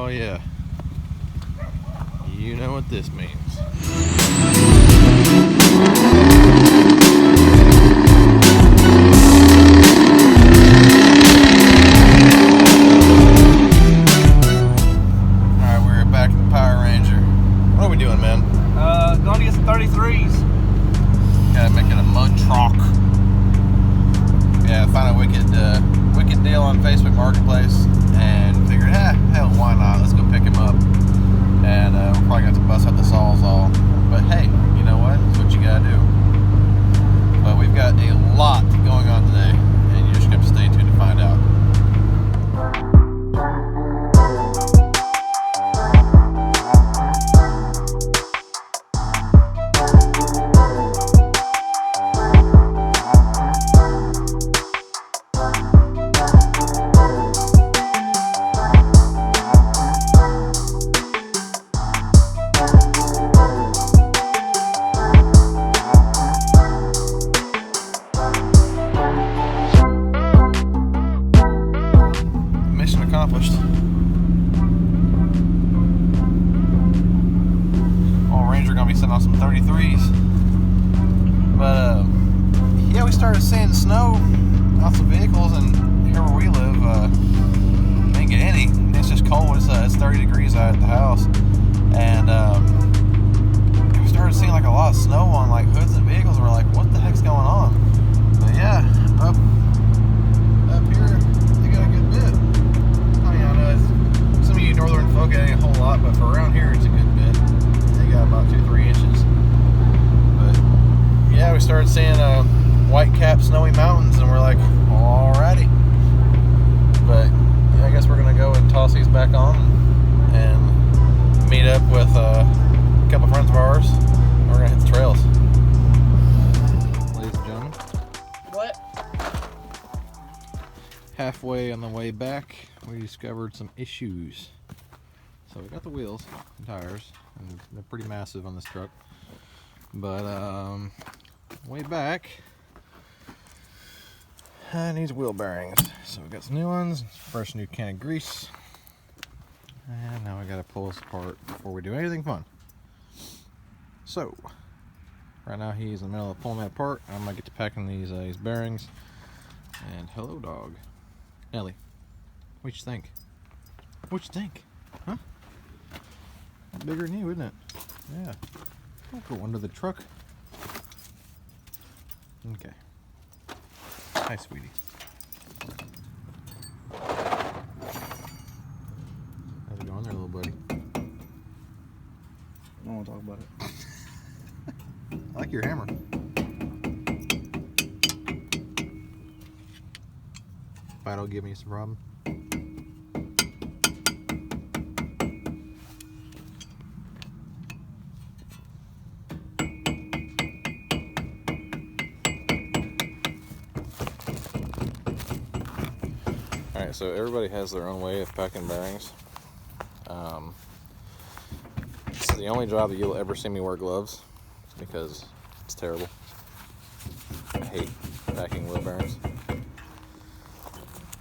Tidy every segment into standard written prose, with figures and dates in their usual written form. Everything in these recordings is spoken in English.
Oh yeah. You know what this means. Alright, we're back in the Power Ranger. What are we doing, man? Going to get some 33s. Gotta make it a mud truck. Yeah, found a wicked deal on Facebook Marketplace and figured, hell, why not? Let's go pick him up. And we're probably gonna have to bust out the Sawzall. But hey, you know what? It's what you gotta do. But we've got a lot going on today, and you're just gonna have to stay tuned to find out. Accomplished. Old Ranger gonna be sending off some 33s. But yeah, we started seeing snow off some vehicles, and here where we live, didn't get any. It's just cold. It's 30 degrees out at the house, and we started seeing like a lot of snow on like hoods and vehicles. And we're like, what the heck's going on? But yeah, up here they got a good bit. Some of you northern folk it ain't a whole lot, but for around here it's a good bit. They got about 2-3 inches. But yeah, we started seeing white cap snowy mountains, and we're like, alrighty. But yeah, I guess we're gonna go and toss these back on and meet up with a couple friends of ours. We're gonna hit the trails. Ladies and gentlemen. What? Halfway on the way back, we discovered some issues. So we got the wheels and tires, and they're pretty massive on this truck. But way back, it needs wheel bearings. So we got some new ones, fresh new can of grease, and now we gotta pull this apart before we do anything fun. So right now he's in the middle of pulling that apart. I'm gonna get to packing these bearings. And hello, dog. Ellie, what'd you think? What'd you think? Huh? Bigger than you, isn't it? Yeah. Don't go under the truck. Okay. Hi, sweetie. How's it going there, little buddy? I don't want to talk about it. I like your hammer. That'll give me some problem. Alright, so everybody has their own way of packing bearings. It's the only job that you'll ever see me wear gloves, because it's terrible. I hate packing wheel bearings.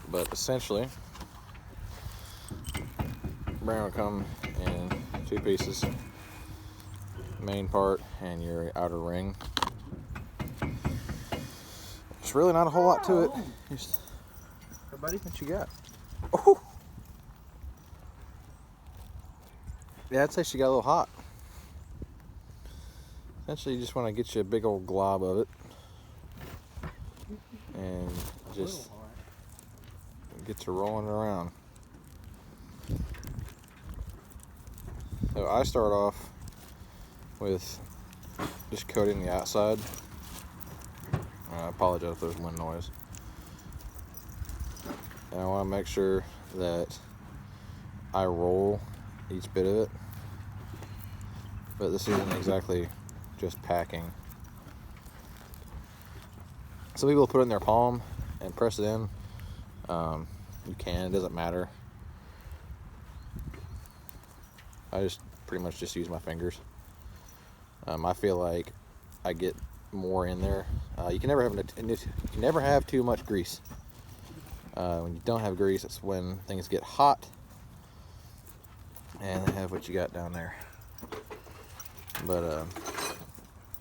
But essentially, bearing will come in 2 pieces, main part and your outer ring. There's really not a whole lot to it. Just, Hey, buddy, what you got? Oh, yeah, I'd say she got a little hot. Essentially, you just want to get you a big old glob of it, and just get to rolling around. So I start off with just coating the outside. I apologize if there's wind noise. And I want to make sure that I roll each bit of it. But this isn't exactly just packing. Some people put it in their palm and press it in. You can, it doesn't matter. I just pretty much just use my fingers. I feel like I get more in there. You can never have too much grease. When you don't have grease, it's when things get hot and they have what you got down there. But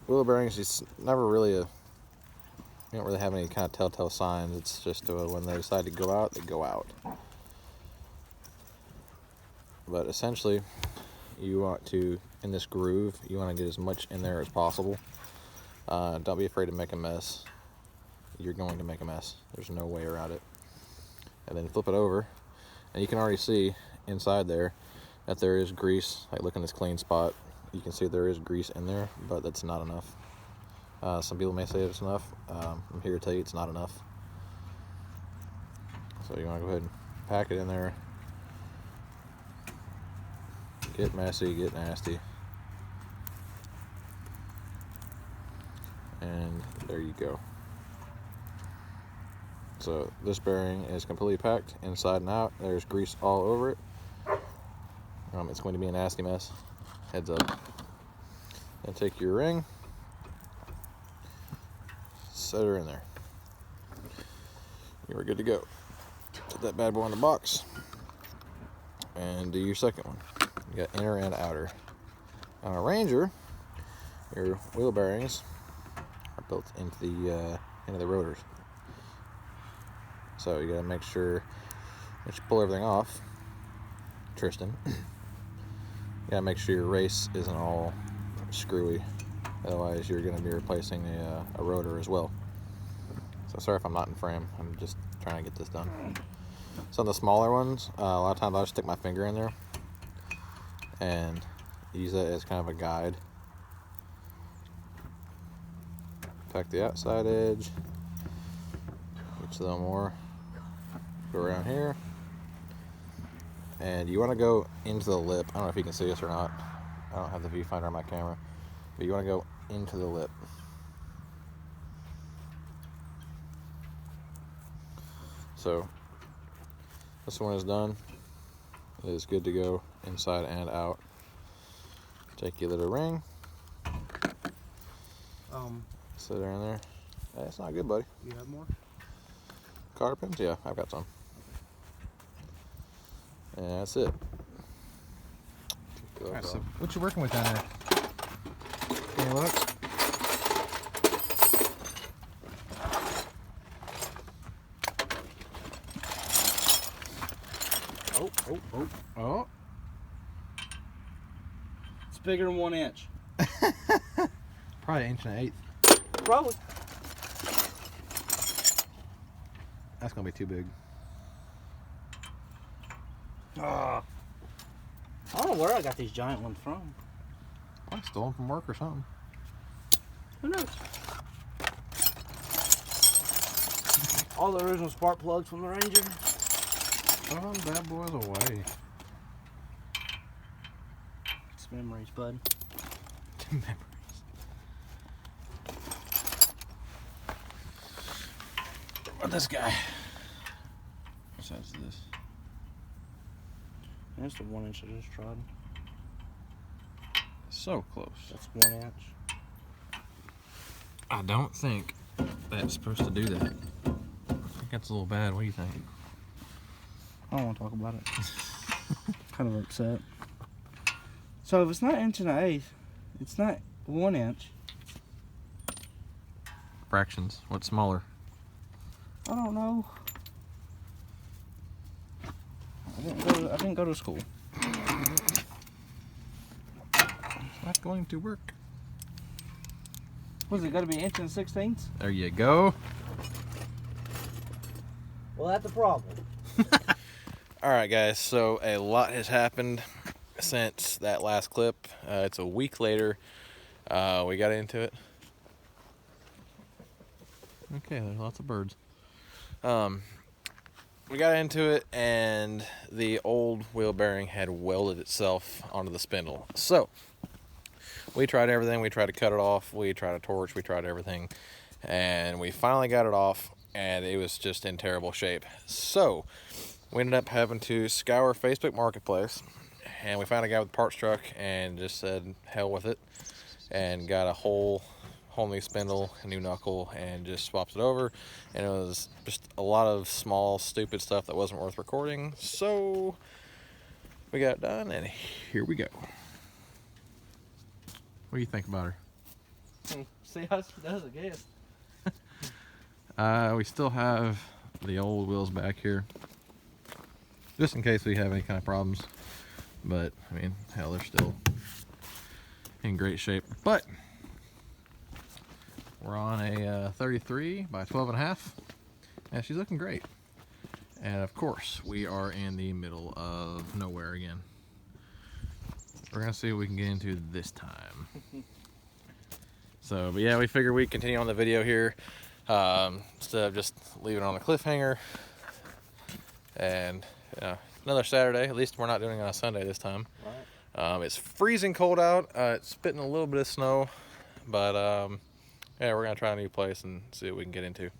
wheel bearings, it's never really you don't really have any kind of telltale signs. It's just when they decide to go out, they go out. But essentially, you want to, in this groove, you want to get as much in there as possible. Don't be afraid to make a mess. You're going to make a mess. There's no way around it. And then flip it over, and you can already see inside there that there is grease. Like, look in this clean spot, you can see there is grease in there, but that's not enough. Some people may say it's enough. I'm here to tell you it's not enough. So you want to go ahead and pack it in there. Get messy, get nasty. And there you go. So this bearing is completely packed inside and out. There's grease all over it. It's going to be a nasty mess. Heads up. And take your ring, set her in there. You are good to go. Put that bad boy in the box and do your second one. You got inner and outer. On a Ranger, your wheel bearings are built into the rotors. So you gotta make sure that you pull everything off, Tristan. You gotta make sure your race isn't all screwy. Otherwise, you're gonna be replacing a rotor as well. So sorry if I'm not in frame. I'm just trying to get this done. Some of the smaller ones, a lot of times I'll just stick my finger in there and use that as kind of a guide. Pack the outside edge. Get a little more. Go around here. And you want to go into the lip. I don't know if you can see this or not. I don't have the viewfinder on my camera. But you want to go into the lip. So this one is done. It is good to go inside and out. Take your little ring. Sit her in there. That's not good, buddy. You have more? Cotter pins? Yeah, I've got some. And that's it. Alright, so what you working with down there? Can you look? Oh. It's bigger than 1 inch. Probably 1 1/8 inches. Probably. That's gonna be too big. I don't know where I got these giant ones from. I stole them from work or something. Who knows? All the original spark plugs from the Ranger. Throw them bad boys away. It's memories, bud. Memories. What about this guy? What size is this? That's the 1 inch I just tried. So close. That's 1 inch. I don't think that's supposed to do that. I think that's a little bad. What do you think? I don't want to talk about it. Kind of upset. So if it's not 1 1/8 inches, it's not 1 inch. Fractions. What's smaller? I don't know. I didn't go to school. It's not going to work. Was it got to be 1 16 inches? There you go. Well, that's a problem. Alright guys, so a lot has happened since that last clip. It's a week later. We got into it. Okay, there's lots of birds. We got into it and the old wheel bearing had welded itself onto the spindle. So we tried everything. We tried to cut it off. We tried a torch. We tried everything. And we finally got it off and it was just in terrible shape. So we ended up having to scour Facebook Marketplace and we found a guy with a parts truck and just said hell with it and got a whole new spindle, a new knuckle, and just swaps it over. And it was just a lot of small stupid stuff that wasn't worth recording, so we got it done, and here we go. What do you think about her? See how she does, I guess. We still have the old wheels back here, just in case we have any kind of problems. But I mean, hell, they're still in great shape. But we're on a 33 by 12.5, and she's looking great. And of course, we are in the middle of nowhere again. We're gonna see what we can get into this time. So, but yeah, we figured we'd continue on the video here instead of just leaving it on a cliffhanger. And another Saturday. At least we're not doing it on a Sunday this time. Right. It's freezing cold out. It's spitting a little bit of snow, but yeah, we're gonna try a new place and see what we can get into.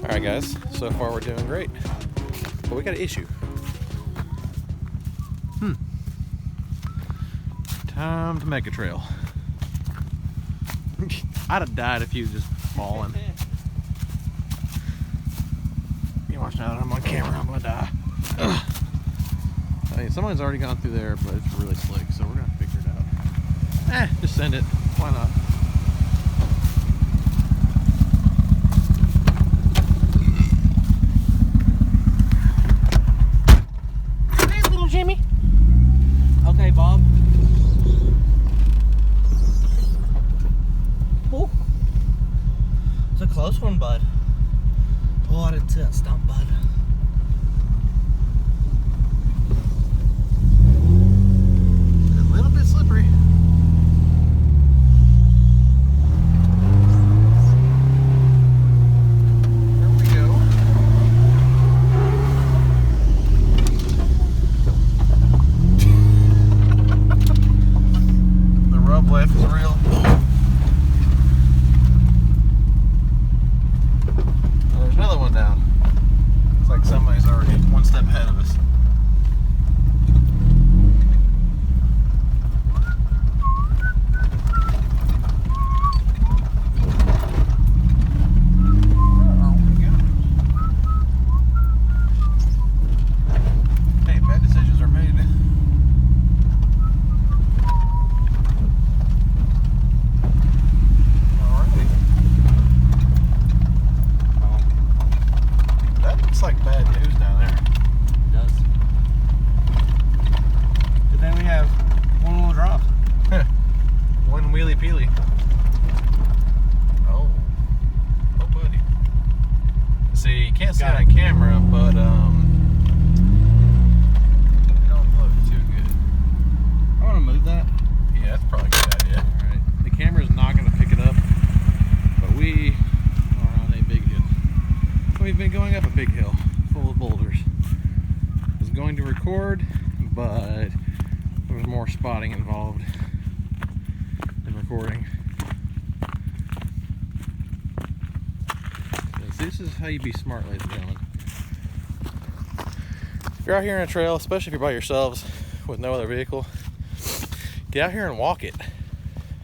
Alright guys, so far we're doing great. But we got an issue. Time to make a trail. I'd have died if you was just falling. You watch now that I'm on camera, I'm gonna die. I mean, someone's already gone through there, but it's really slick, so we're gonna figure it out. Just send it. Why not? Jimmy. Okay, Bob. Oh, it's a close one, bud. Oh, I didn't see that stump, bud. A little bit slippery. looks like bad news down there. It does. But then we have one-wheel drive. One wheelie peely. Oh, buddy. See, you can't see it on camera, but it don't look too good. I want to move that. Yeah, that's probably a good idea. All right, the camera's not going to pick it up, but we are on a big hill. We've been going up a big hill full of boulders. I was going to record, but there was more spotting involved than recording. So this is how you be smart, ladies and gentlemen. If you're out here on a trail, especially if you're by yourselves with no other vehicle, get out here and walk it.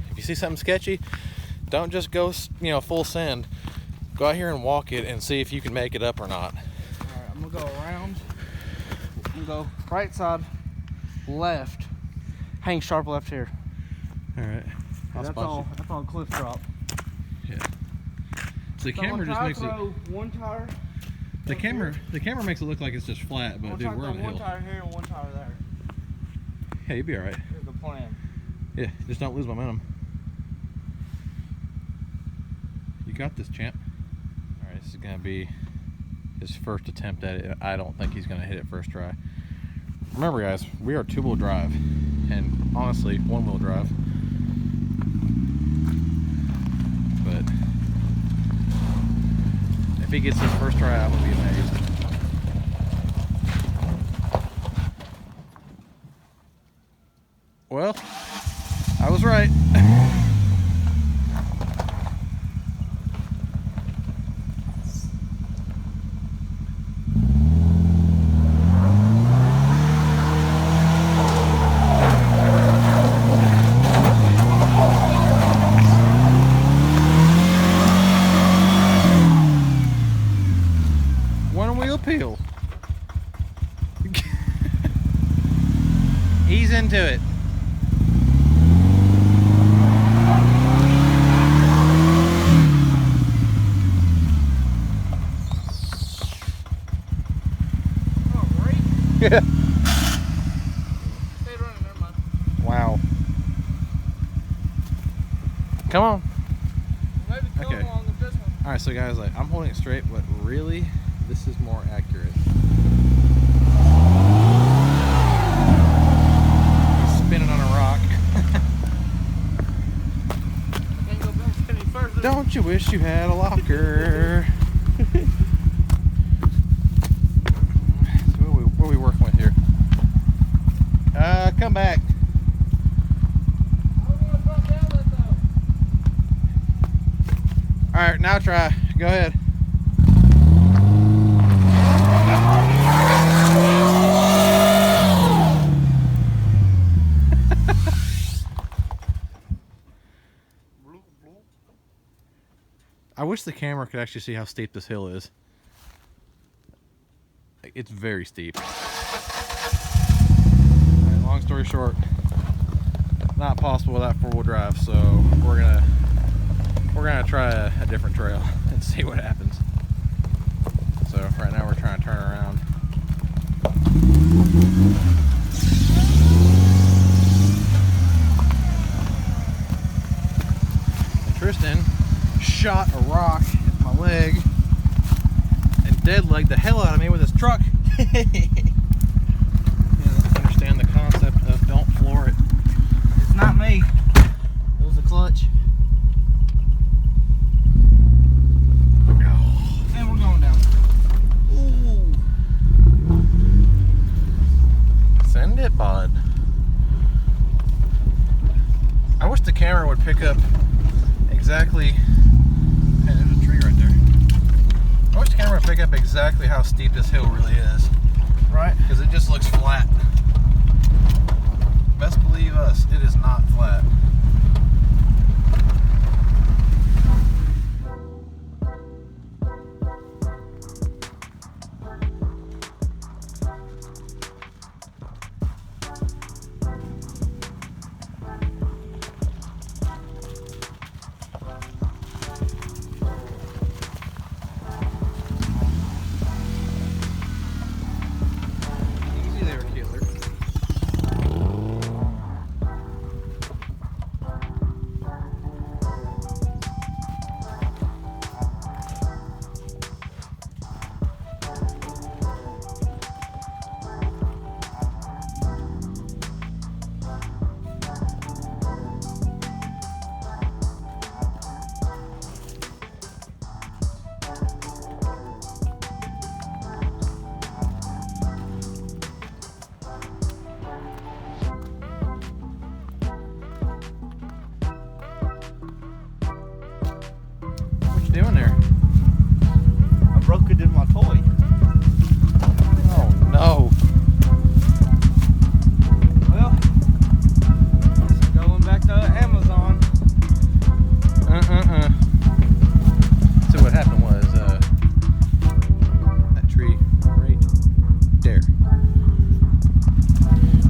If you see something sketchy, don't just go, full send. Go out here and walk it and see if you can make it up or not. Alright, I'm gonna go around. I'm gonna go right side, left. Hang sharp left here. Alright. That's all cliff drop. Yeah. So the camera just makes it. One tire. The camera makes it look like it's just flat, but dude, we're on a hill. One tire here and one tire there. Yeah, you'll be alright. Here's the plan. Yeah, just don't lose momentum. You got this, champ. Alright, this is gonna be his first attempt at it. I don't think he's gonna hit it first try. Remember, guys, we are two-wheel drive, and honestly, one-wheel drive. But if he gets his first try, I will be amazed. Well, I was right. One wheel peel. He's into it. Yeah. Stay running, never mind. Wow. Come on. Maybe come Okay. along with this one. Alright, so guys, like, I'm holding it straight, but really, this is more accurate. He's spinning on a rock. I can't go back any further. Don't you wish you had a locker? So what are we working with here? Come back. I don't want to drop down that though. Alright, now try. Go ahead. I wish the camera could actually see how steep this hill is. It's very steep. Alright, long story short, not possible without four-wheel drive, so we're gonna try a different trail and see what happens. So right now we're trying to turn around. And Tristan shot a rock at my leg and dead legged the hell out of me with his truck. He doesn't understand the concept of don't floor it. It's not me. It was a clutch. And we're going down. Ooh. Send it, bud. I wish the camera would pick up exactly. Hey, there's a tree right there. I wish the camera would pick up exactly how steep this hill really is. Right? Because it just looks flat. Best believe us, it is not flat. doing there? I broke it in my toy. Oh no. Well, guess I'm going back to Amazon. So what happened was, that tree right there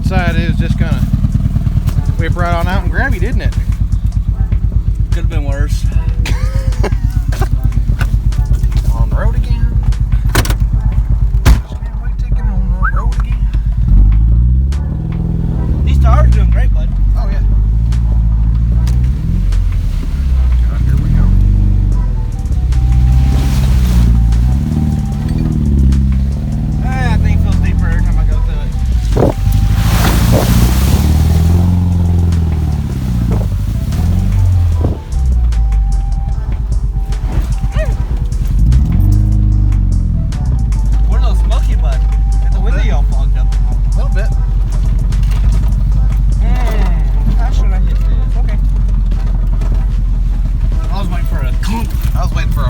decided it was just gonna whip right on out and grab you, didn't it? Could have been worse. On the road again. Taking on the road again. These tires doing great, bud. Oh yeah. God, here we go. I think it feels deeper every time I go through it. We're a little smoky, bud. Get the window all fogged up. A little bit. How should I hit this? Okay. I was waiting for a clunk. I was waiting for a.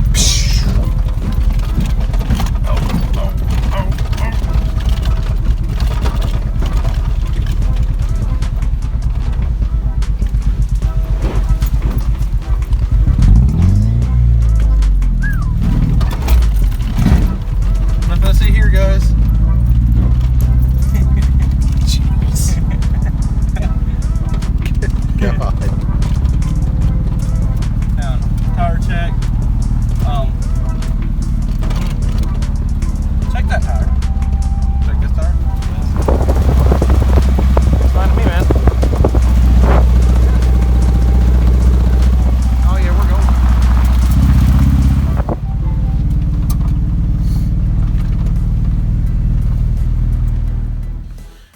Nothing to see here, guys. Jeez. God. Down. Tire check. Check that tire. Check this tire. It's fine to me, man. Oh yeah, we're going.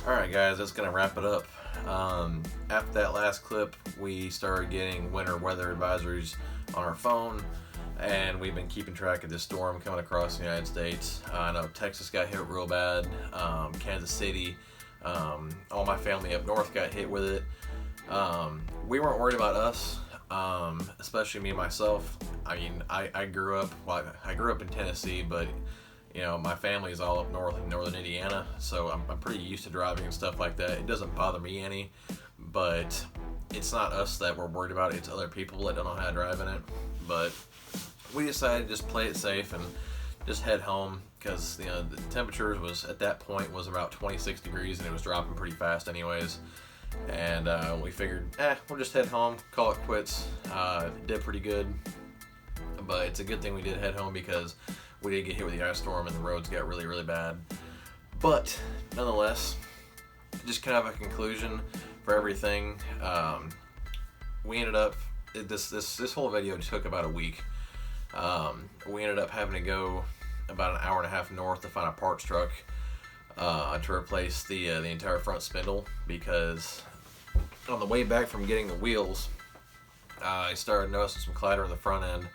Alright guys, that's gonna wrap it up. After that last clip, we started getting winter weather advisories on our phone, and we've been keeping track of this storm coming across the United States. I know Texas got hit real bad, Kansas City, all my family up north got hit with it. We weren't worried about us, especially me myself. I mean, I grew up in Tennessee, but you know, my family is all up north in northern Indiana, so I'm pretty used to driving and stuff like that. It doesn't bother me any, but it's not us that we're worried about. It's other people that don't know how to drive in it. But we decided to just play it safe and just head home, because you know the temperature was at that point was about 26 degrees and it was dropping pretty fast anyways. And we figured, we'll just head home, call it quits. It did pretty good, but it's a good thing we did head home because we did get hit with the ice storm and the roads got really, really bad. But nonetheless, just kind of a conclusion for everything. We ended up this whole video took about a week. We ended up having to go about an hour and a half north to find a parts truck to replace the entire front spindle, because on the way back from getting the wheels, I started noticing some clatter in the front end,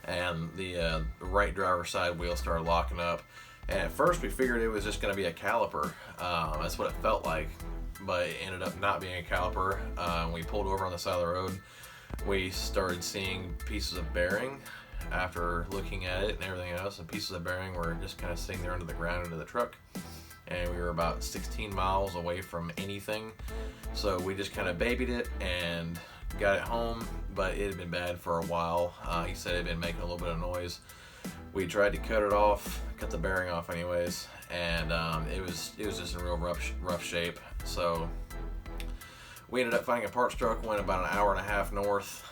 and the right driver's side wheel started locking up. And at first we figured it was just going to be a caliper. That's what it felt like, but it ended up not being a caliper. We pulled over on the side of the road. We started seeing pieces of bearing after looking at it and everything else, and pieces of bearing were just kind of sitting there under the ground into the truck. And we were about 16 miles away from anything, so we just kind of babied it and got it home. But it had been bad for a while. He said it had been making a little bit of noise. We tried to cut it off, cut the bearing off anyways, and it was just in real rough shape. So we ended up finding a parts truck, went about an hour and a half north,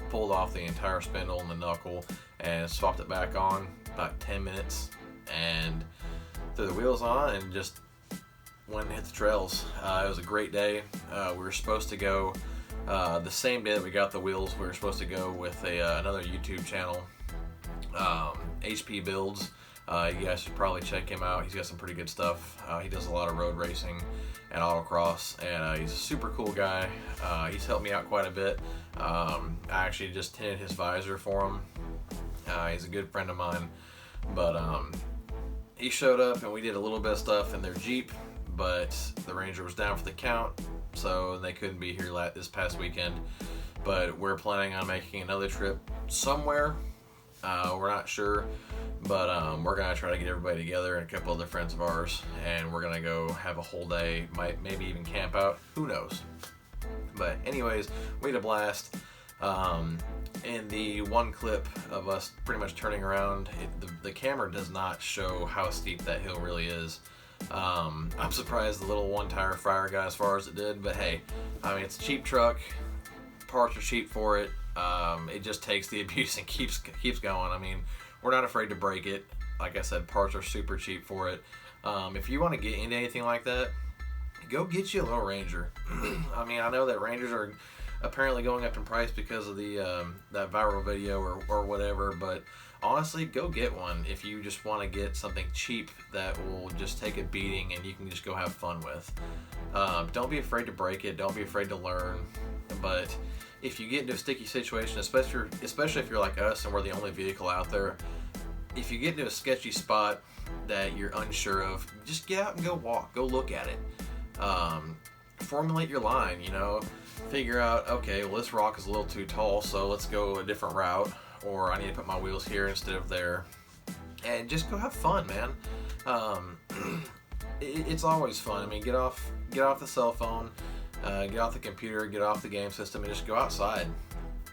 pulled off the entire spindle and the knuckle and swapped it back on about 10 minutes, and threw the wheels on and just went and hit the trails. It was a great day. We were supposed to go the same day that we got the wheels. We were supposed to go with another YouTube channel, HP Builds. You guys should probably check him out. He's got some pretty good stuff. He does a lot of road racing and autocross, and he's a super cool guy. He's helped me out quite a bit. I actually just tinted his visor for him. He's a good friend of mine, but he showed up and we did a little bit of stuff in their Jeep, but the Ranger was down for the count, so they couldn't be here this past weekend. But we're planning on making another trip somewhere We're not sure, but we're gonna try to get everybody together and a couple other friends of ours, and we're gonna go have a whole day, maybe even camp out. Who knows? But anyways, we had a blast. In the one clip of us pretty much turning around, the camera does not show how steep that hill really is. I'm surprised the little one-tire fryer got as far as it did, but hey, I mean, it's a cheap truck, parts are cheap for it. It just takes the abuse and keeps going. I mean, we're not afraid to break it. Like I said, parts are super cheap for it. If you want to get into anything like that, go get you a little Ranger. I mean, I know that Rangers are apparently going up in price because of the that viral video or whatever, but honestly, go get one if you just want to get something cheap that will just take a beating and you can just go have fun with. Don't be afraid to break it. Don't be afraid to learn. But if you get into a sticky situation, especially if you're like us and we're the only vehicle out there, if you get into a sketchy spot that you're unsure of, just get out and go walk. Go look at it. Formulate your line, you know. Figure out, okay, well, this rock is a little too tall, so let's go a different route, or I need to put my wheels here instead of there, and just go have fun, man. It's always fun. I mean, get off the cell phone, get off the computer, get off the game system, and just go outside,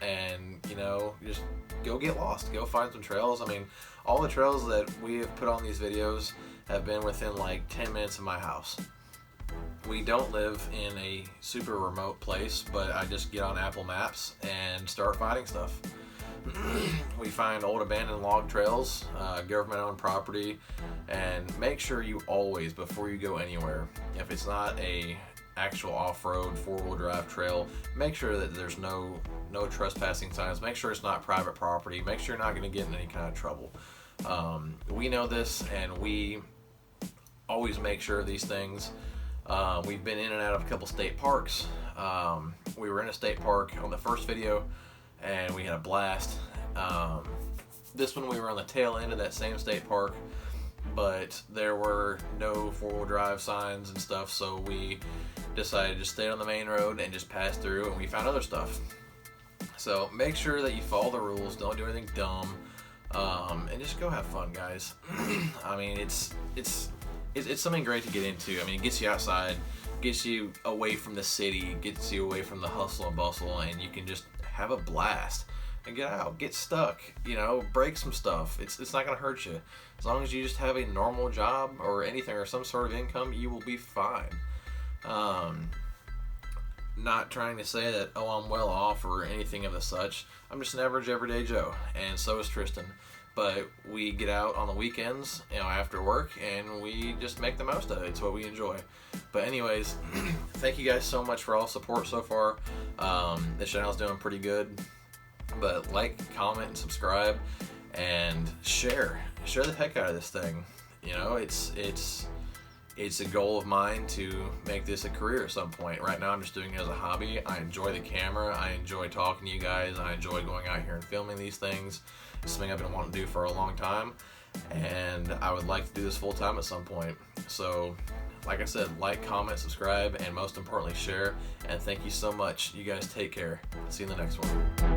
and you know, just go get lost, go find some trails. I mean, all the trails that we have put on these videos have been within like 10 minutes of my house. We don't live in a super remote place, but I just get on Apple Maps and start finding stuff. We find old abandoned log trails, government-owned property, and make sure you always, before you go anywhere, if it's not a actual off-road four-wheel drive trail, make sure that there's no trespassing signs. Make sure it's not private property. Make sure you're not going to get in any kind of trouble. We know this, and we always make sure of these things. We've been in and out of a couple state parks. We were in a state park on the first video and we had a blast. This one we were on the tail end of that same state park, but there were no four-wheel drive signs and stuff, so we decided to stay on the main road and just pass through, and we found other stuff. So make sure that you follow the rules, don't do anything dumb, and just go have fun, guys. I mean, it's something great to get into. I mean, it gets you outside, gets you away from the city, gets you away from the hustle and bustle, and you can just have a blast and get out, get stuck, you know, break some stuff. It's not gonna hurt you. As long as you just have a normal job or anything or some sort of income, you will be fine. Not trying to say that, oh, I'm well off or anything of the such. I'm just an average everyday Joe, and so is Tristan. But we get out on the weekends, you know, after work, and we just make the most of it. It's what we enjoy. But anyways, thank you guys so much for all the support so far. This channel's doing pretty good. But like, comment, and subscribe, and share the heck out of this thing. You know, it's a goal of mine to make this a career at some point. Right now I'm just doing it as a hobby. I enjoy the camera, I enjoy talking to you guys, I enjoy going out here and filming these things. It's something I've been wanting to do for a long time, and I would like to do this full time at some point. So like I said, like, comment, subscribe, and most importantly share. And thank you so much. You guys take care. See you in the next one.